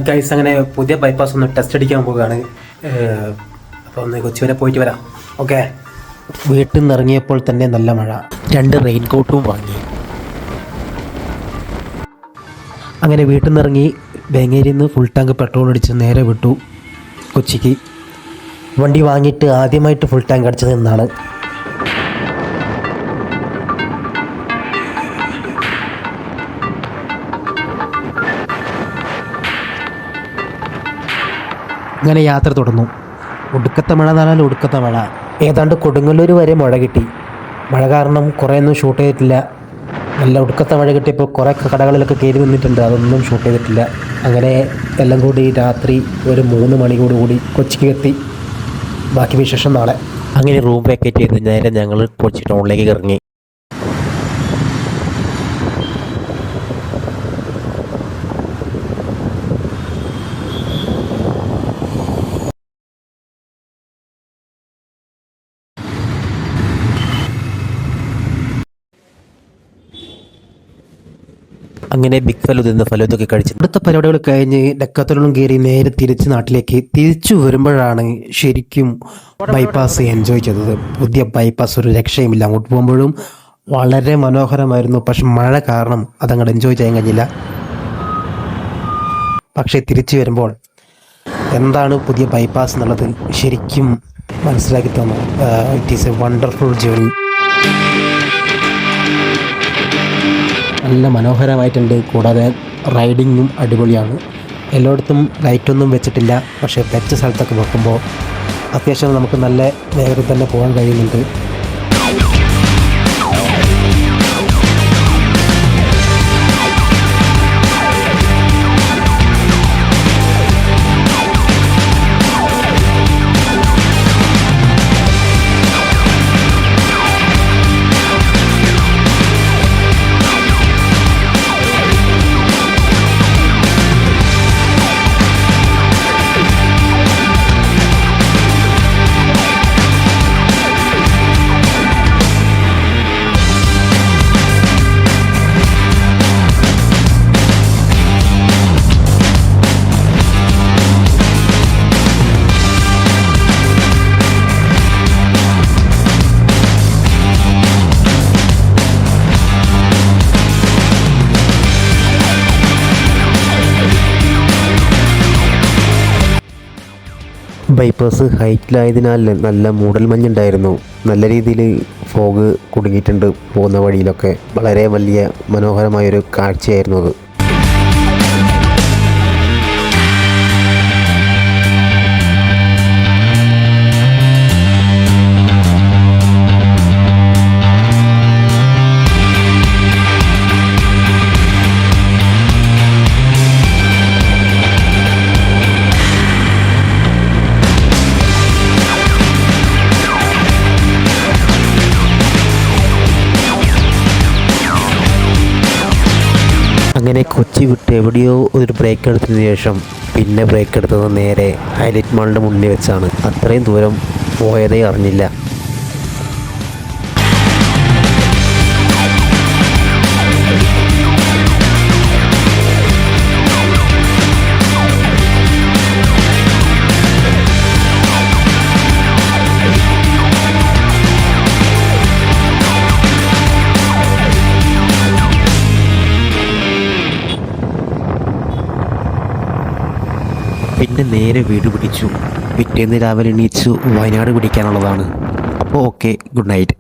Guys, അങ്ങനെ പുതിയ bypass ഒന്ന് ടെസ്റ്റ് അടിക്കാൻ പോവുകയാണ്. അപ്പോൾ ഒന്ന് കൊച്ചി വരെ പോയിട്ട് വരാം. ഓക്കെ. വീട്ടിൽ നിന്ന് ഇറങ്ങിയപ്പോൾ തന്നെ നല്ല മഴ. 2 റെയിൻ കോട്ടും വാങ്ങി. അങ്ങനെ വീട്ടിൽ നിന്ന് ഇറങ്ങി വേങ്ങേരിയിൽ നിന്ന് ഫുൾ ടാങ്ക് പെട്രോൾ അടിച്ച് നേരെ വിട്ടു കൊച്ചിക്ക്. വണ്ടി വാങ്ങിയിട്ട് ആദ്യമായിട്ട് ഫുൾ ടാങ്ക് അടിച്ചത് എന്നാണ്. അങ്ങനെ യാത്ര തുടർന്നു. ഒടുക്കത്തെ മഴ എന്ന് പറഞ്ഞാൽ ഒടുക്കത്തെ മഴ. ഏതാണ്ട് കൊടുങ്ങല്ലൂർ വരെ മഴ കിട്ടി. മഴ കാരണം കുറേയൊന്നും ഷൂട്ട് ചെയ്തിട്ടില്ല. നല്ല ഒടുക്കത്തെ മഴ കിട്ടിയപ്പോൾ കുറേ കടകളിലൊക്കെ കയറി നിന്നിട്ടുണ്ട്, അതൊന്നും ഷൂട്ട് ചെയ്തിട്ടില്ല. അങ്ങനെ എല്ലാം കൂടി രാത്രി ഒരു 3 മണിയോടുകൂടി കൊച്ചിക്ക് എത്തി. ബാക്കി വിശേഷം നാളെ. അങ്ങനെ റൂം പാക്കേറ്റ് ചെയ്ത് നേരെ ഞങ്ങൾ കൊച്ചി ടൗണിലേക്ക് ഇറങ്ങി. അങ്ങനെ ബിഗ് ഫലൂദ എന്ന ഫലൂദൊക്കെ കഴിച്ചു അടുത്ത പരിപാടികൾ കഴിഞ്ഞ് ഡെക്കാത്തലോണും കയറി നേരെ തിരിച്ച് നാട്ടിലേക്ക് തിരിച്ചു വരുമ്പോഴാണ് ശരിക്കും ബൈപ്പാസ് എൻജോയ് ചെയ്തത്. പുതിയ ബൈപ്പാസ് ഒരു രക്ഷയുമില്ല. അങ്ങോട്ട് പോകുമ്പോഴും വളരെ മനോഹരമായിരുന്നു. പക്ഷെ മഴ കാരണം അതങ്ങോട്ട് എൻജോയ് ചെയ്യാൻ കഴിഞ്ഞില്ല. പക്ഷേ തിരിച്ചു വരുമ്പോൾ എന്താണ് പുതിയ ബൈപ്പാസ് എന്നുള്ളത് ശരിക്കും മനസ്സിലാക്കി തന്നു. It is A wonderful journey. നല്ല മനോഹരമായിട്ടുണ്ട്. കൂടാതെ റൈഡിങ്ങും അടിപൊളിയാണ്. എല്ലായിടത്തും ലൈറ്റൊന്നും വെച്ചിട്ടില്ല. പക്ഷേ വെച്ച സ്ഥലത്തൊക്കെ നോക്കുമ്പോൾ അത്യാവശ്യം നമുക്ക് നല്ല വേഗത്തിൽ തന്നെ പോകാൻ കഴിയുന്നുണ്ട്. ബൈപ്പാസ് ഹൈറ്റിലായതിനാൽ നല്ല മൂടൽമഞ്ഞുണ്ടായിരുന്നു. നല്ല രീതിയിൽ ഫോഗ് കുടുങ്ങിയിട്ടുണ്ട്. പോകുന്ന വഴിയിലൊക്കെ വളരെ വലിയ മനോഹരമായൊരു കാഴ്ചയായിരുന്നു അത്. അങ്ങനെ കൊച്ചി വിട്ട് എവിടെയോ ഒരു ബ്രേക്ക് എടുത്തതിന് ശേഷം പിന്നെ ബ്രേക്ക് എടുത്തത് നേരെ ഹൈലൈറ്റ് മാളിൻ്റെ മുന്നിൽ വെച്ചാണ്. അത്രയും ദൂരം പോയതേ അറിഞ്ഞില്ല. പിന്നെ നേരെ വീട് പിടിച്ചു. പിറ്റേന്ന് രാവിലെ എണീച്ചു വയനാട് പിടിക്കാനുള്ളതാണ്. അപ്പോൾ ഓക്കെ, ഗുഡ് നൈറ്റ്.